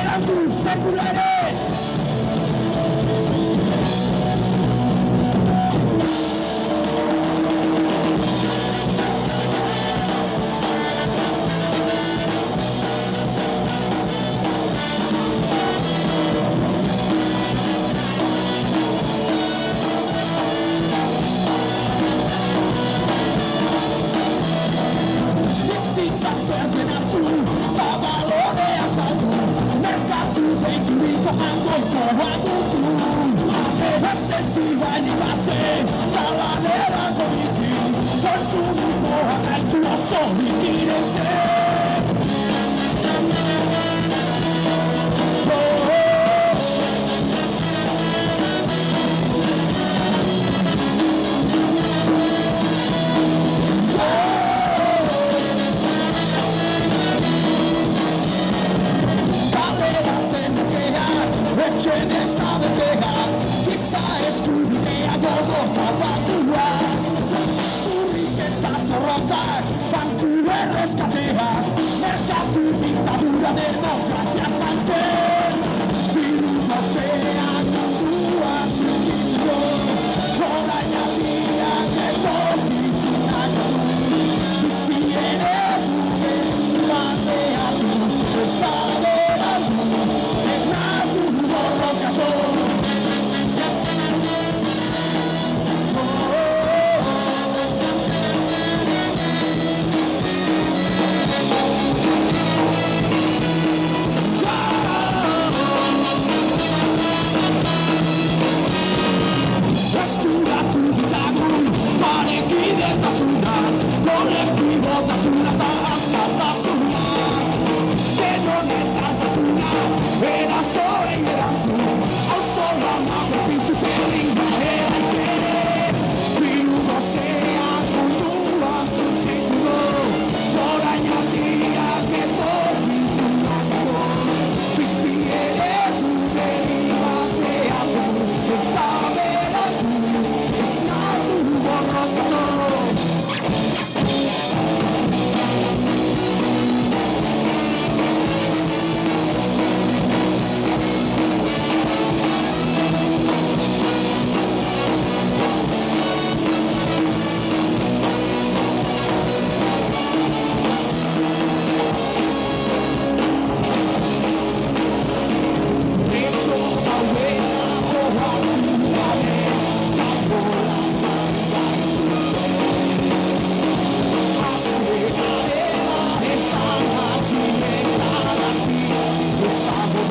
Berandu sekulares. Bizitza zerten hartu, babalodea saldu, merkatu deituriko hangoikoa dutu. Erazezioa inibazen, talanera bizi, kontsumoa gaitu oso ikiretzen. Etxen ezabetea, giza eskubidea gogorta batua. Urrizketa zorrotzak, banku erreskateak, merkatu diktadura demokrazia zantzen. Diru gozeak mundua zintzitu, orain aldiak etorkizunak du. Bizi ere gure batean du, ez badera du, ez nadu borrokatu. Eskuratu ditzagun, parekidetasuna, kolektibotasuna eta askatasuna. Denonetasunaz, erasoei erantzun, autolamago piztu zerrinda eraike. Diru gozeak mundua zuntzitu du, orain aldiak etorkizunak du. Bizi ere gure batean du, ez da beratu, ez nadu borrokatu. Eso dauela ohatu gabe, kanpola manga dituzte. Askea dela esan atxinez araziz, ez dago